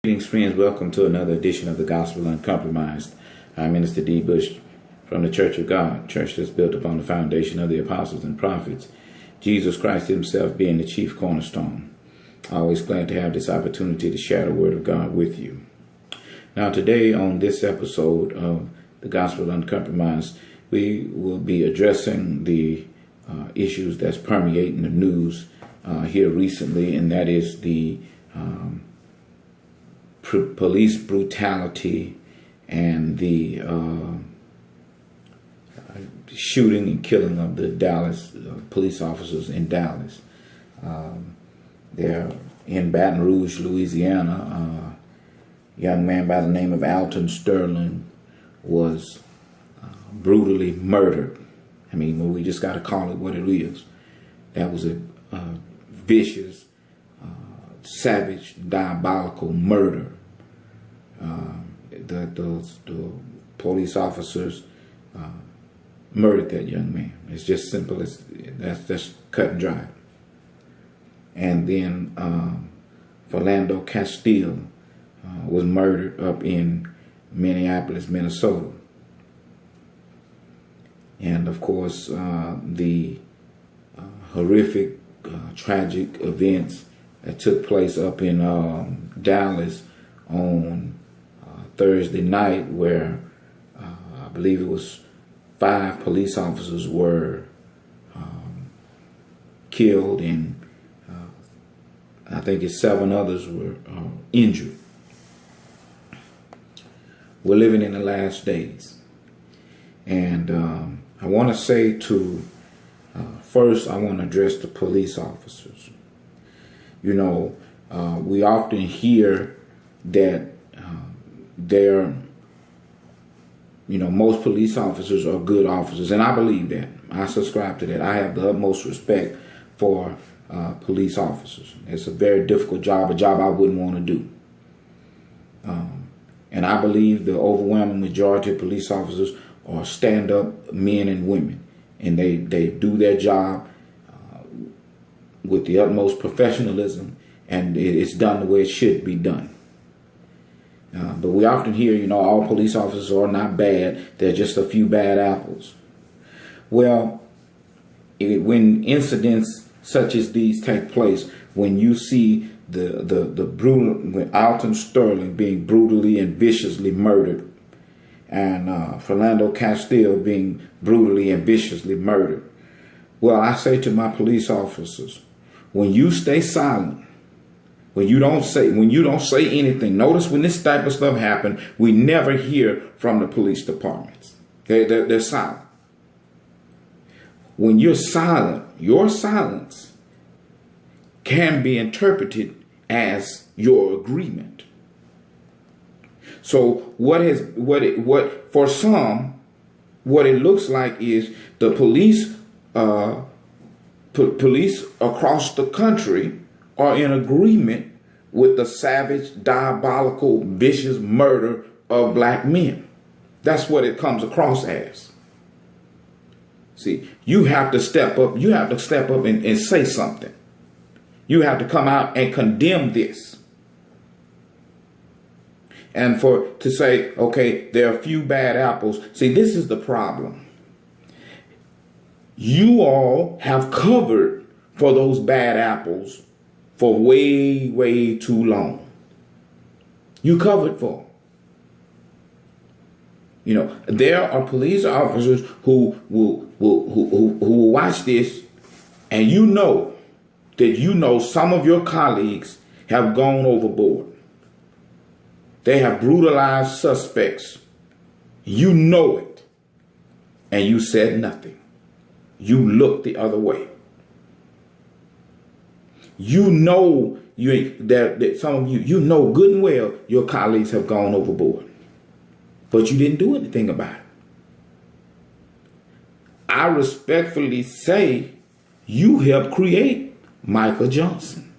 Greetings, friends. Welcome to another edition of the Gospel Uncompromised. I'm Minister D. Bush from the Church of God, church that's built upon the foundation of the apostles and prophets, Jesus Christ himself being the chief cornerstone. Always glad to have this opportunity to share the word of God with you. Now today on this episode of the Gospel Uncompromised, we will be addressing the issues that's permeating the news here recently, and that is the police brutality and the shooting and killing of the Dallas police officers in Dallas. They're in Baton Rouge, Louisiana. A young man by the name of Alton Sterling was brutally murdered. I mean, well, we just got to call it what it is. That was a vicious, savage, diabolical murder. The police officers murdered that young man. It's just simple as that's cut and dry. And then Philando Castile was murdered up in Minneapolis, Minnesota. And of course, the horrific, tragic events that took place up in Dallas on Thursday night, where I believe it was 5 police officers were killed, and I think it's 7 others were injured. We're living in the last days, and I want to say first, I want to address the police officers. You know, we often hear that most police officers are good officers, and I believe that. I subscribe to that. I have the utmost respect for police officers. It's a very difficult job, a job I wouldn't want to do. And I believe the overwhelming majority of police officers are stand-up men and women, and they do their job with the utmost professionalism, and it's done the way it should be done. But we often hear, all police officers are not bad. They're just a few bad apples. Well, when incidents such as these take place, when you see when Alton Sterling being brutally and viciously murdered, and Philando Castile being brutally and viciously murdered, well, I say to my police officers, when you stay silent, when you don't say anything. Notice when this type of stuff happens, we never hear from the police departments. They're silent. When you're silent, your silence can be interpreted as your agreement. So what for some, what it looks like is the police across the country are in agreement with the savage, diabolical, vicious murder of black men. That's what it comes across as. See, you have to step up. You have to step up and say something. You have to come out and condemn this. And to say, okay, there are a few bad apples. See, this is the problem. You all have covered for those bad apples for way, way too long. You covered for them. There are police officers who will watch this, and that some of your colleagues have gone overboard. They have brutalized suspects. You know it, and you said nothing. You looked the other way. That some of you know good and well your colleagues have gone overboard, but you didn't do anything about it. I respectfully say you helped create Michael Johnson.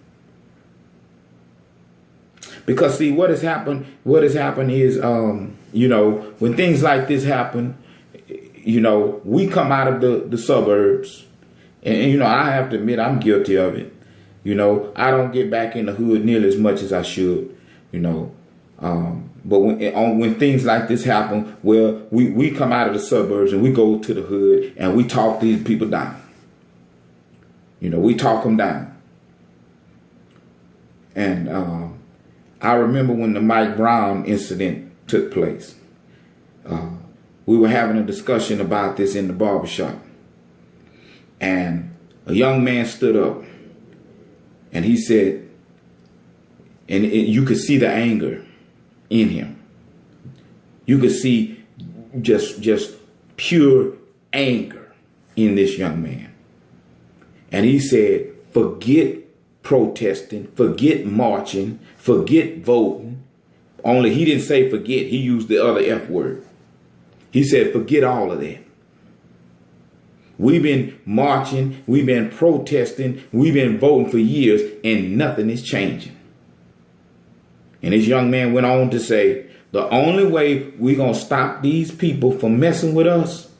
Because see, what has happened is, when things like this happen, we come out of the suburbs, and I have to admit I'm guilty of it. I don't get back in the hood nearly as much as I should. But when things like this happen, well, we come out of the suburbs and we go to the hood and we talk these people down. You know, we talk them down. And I remember when the Mike Brown incident took place. We were having a discussion about this in the barbershop. And a young man stood up and he said, and you could see the anger in him. You could see just pure anger in this young man. And he said, forget protesting, forget marching, forget voting. Only he didn't say forget. He used the other F word. He said, forget all of that. We've been marching, we've been protesting, we've been voting for years, and nothing is changing. And this young man went on to say, the only way we're going to stop these people from messing with us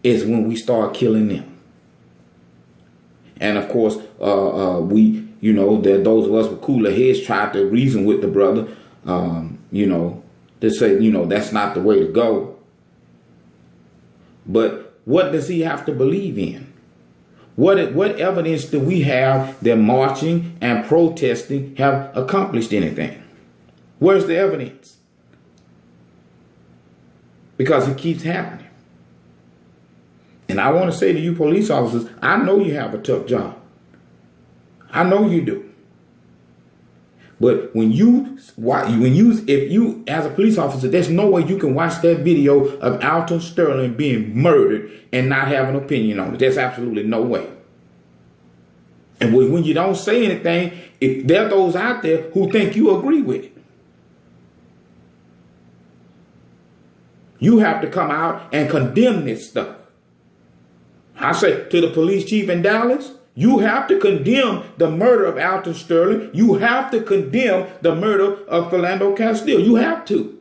is when we start killing them. And of course, we, you know, that those of us with cooler heads tried to reason with the brother, you know, to say, you know, that's not the way to go. But what does he have to believe in? What evidence do we have that marching and protesting have accomplished anything? Where's the evidence? Because it keeps happening. And I want to say to you police officers, I know you have a tough job. I know you do. But if you as a police officer, there's no way you can watch that video of Alton Sterling being murdered and not have an opinion on it. There's absolutely no way. And when you don't say anything, there are those out there who think you agree with it. You have to come out and condemn this stuff. I say to the police chief in Dallas, you have to condemn the murder of Alton Sterling. You have to condemn the murder of Philando Castile. You have to.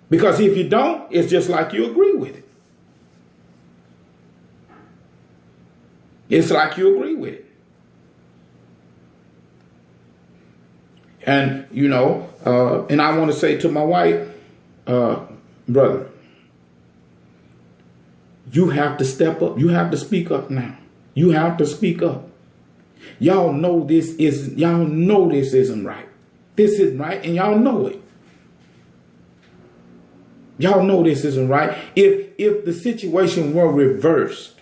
Because if you don't, it's just like you agree with it. It's like you agree with it. And, you know, and I want to say to my white brother, you have to step up. You have to speak up now. You have to speak up. Y'all know this isn't right. This isn't right, and y'all know it. Y'all know this isn't right. If the situation were reversed,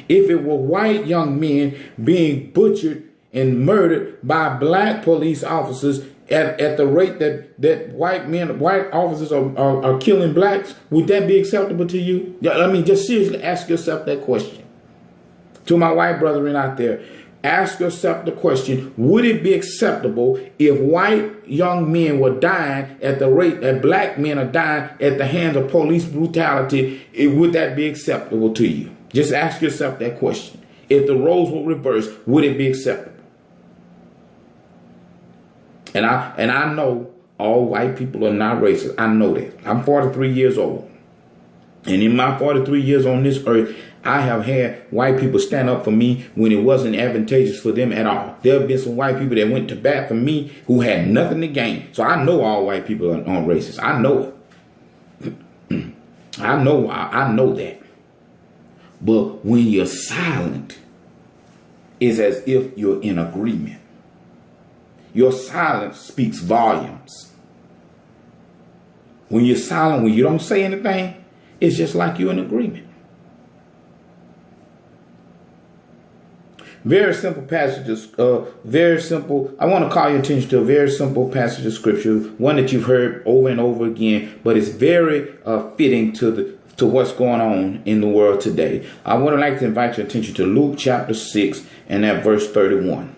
if it were white young men being butchered and murdered by black police officers at the rate that white officers are killing blacks, would that be acceptable to you? I mean, just seriously ask yourself that question. To my white brethren out there, ask yourself the question, would it be acceptable if white young men were dying at the rate that black men are dying at the hands of police brutality? Would that be acceptable to you? Just ask yourself that question. If the roles were reversed, would it be acceptable? And I know all white people are not racist. I know that. I'm 43 years old. And in my 43 years on this earth, I have had white people stand up for me when it wasn't advantageous for them at all. There have been some white people that went to bat for me who had nothing to gain. So I know all white people are racist. I know it. I know that. But when you're silent, it's as if you're in agreement. Your silence speaks volumes. When you're silent, when you don't say anything, it's just like you're in agreement. Very simple passages, very simple. I want to call your attention to a very simple passage of scripture, one that you've heard over and over again, but it's very fitting to what's going on in the world today. I would like to invite your attention to Luke chapter 6 and at verse 31.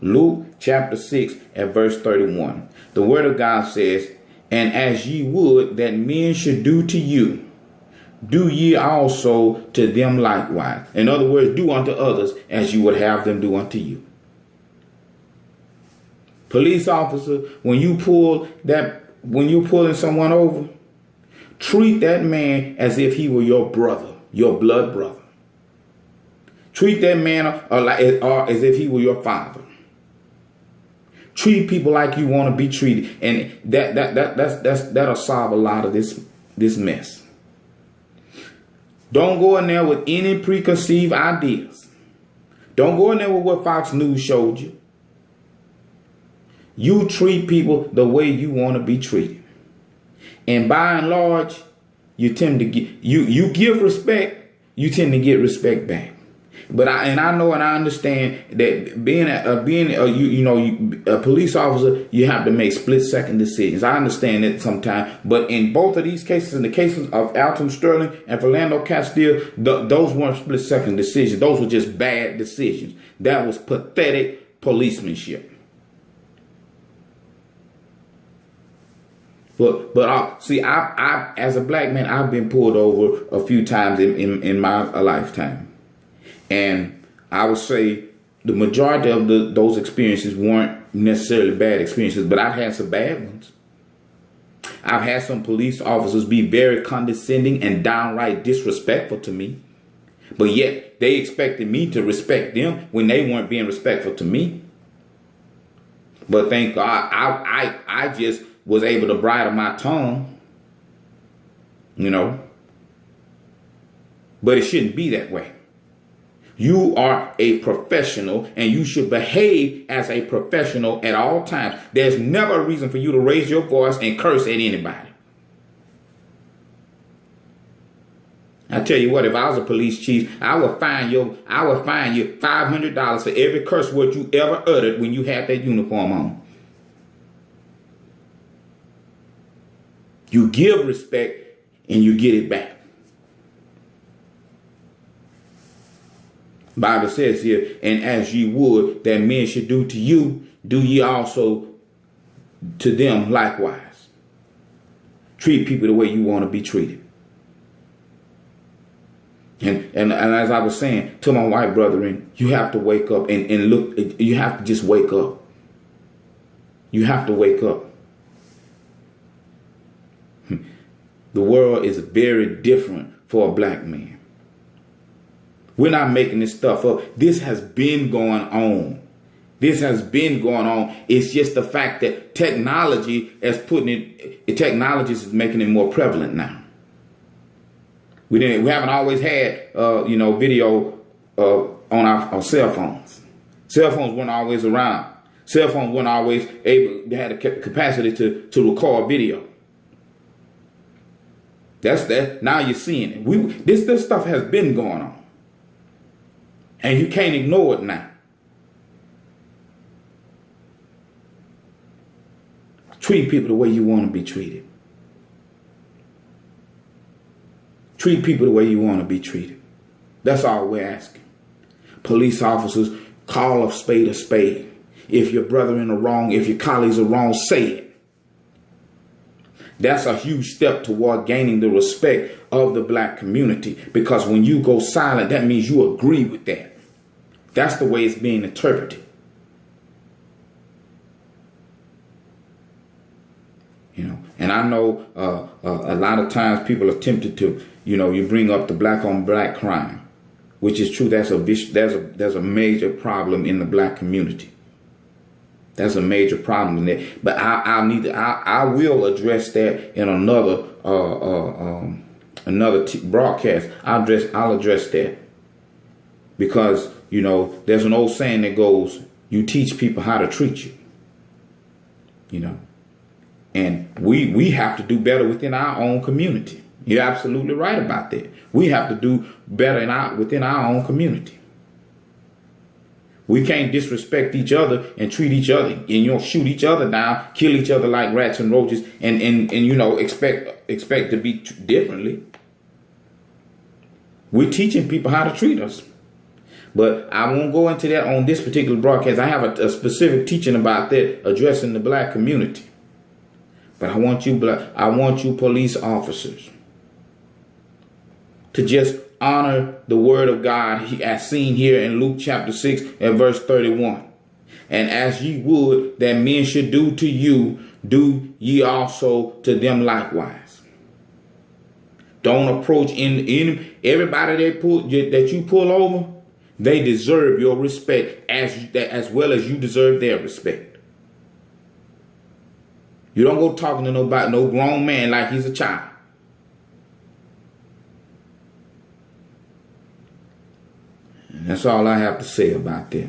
Luke chapter 6 at verse 31. The word of God says, and as ye would that men should do to you, do ye also to them likewise. In other words, do unto others as you would have them do unto you. Police officer, when you pulling someone over, treat that man as if he were your brother, your blood brother. Treat that man or as if he were your father. Treat people like you want to be treated, and that'll solve a lot of this mess. Don't go in there with any preconceived ideas. Don't go in there with what Fox News showed you. You treat people the way you want to be treated, and by and large, you tend to get you give respect. You tend to get respect back. But I know and I understand that being a police officer, you have to make split-second decisions. I understand that sometimes, but in both of these cases, in the cases of Alton Sterling and Philando Castile, those weren't split-second decisions. Those were just bad decisions. That was pathetic policemanship. But see, I as a black man, I've been pulled over a few times in my lifetime. And I would say the majority of those experiences weren't necessarily bad experiences, but I've had some bad ones. I've had some police officers be very condescending and downright disrespectful to me, but yet they expected me to respect them when they weren't being respectful to me. But thank God, I just was able to bridle my tongue, But it shouldn't be that way. You are a professional and you should behave as a professional at all times. There's never a reason for you to raise your voice and curse at anybody. I tell you what, if I was a police chief, I would fine you $500 for every curse word you ever uttered when you had that uniform on. You give respect and you get it back. Bible says here, and as ye would that men should do to you, do ye also to them likewise. Treat people the way you want to be treated. And as I was saying to my white brethren, you have to wake up and look. You have to just wake up. You have to wake up. The world is very different for a black man. We're not making this stuff up. This has been going on. This has been going on. It's just the fact that technology is is making it more prevalent now. We haven't always had video on our cell phones. Cell phones weren't always around. Cell phones weren't always able. They had the capacity to record video. That's that. Now you're seeing it. This stuff has been going on. And you can't ignore it now. Treat people the way you want to be treated. Treat people the way you want to be treated. That's all we're asking. Police officers, call a spade a spade. If your brethren are wrong, if your colleagues are wrong, say it. That's a huge step toward gaining the respect of the black community, because when you go silent, that means you agree with that. That's the way it's being interpreted. And I know a lot of times people are tempted to, you bring up the black on black crime, which is true. That's there's a major problem in the black community. That's a major problem in there. But I will address that in another broadcast. I'll address that, because there's an old saying that goes, you teach people how to treat you. And we have to do better within our own community. You're absolutely right about that. We have to do better within our own community. We can't disrespect each other and treat each other and shoot each other down, kill each other like rats and roaches, and expect to be differently. We're teaching people how to treat us. But I won't go into that on this particular broadcast. I have a specific teaching about that, addressing the black community. But I want you police officers to just honor the word of God as seen here in Luke chapter 6 and verse 31. And as ye would that men should do to you, do ye also to them likewise. Don't approach in everybody that you pull over. They deserve your respect as well as you deserve their respect. You don't go talking to no grown man like he's a child. And that's all I have to say about that.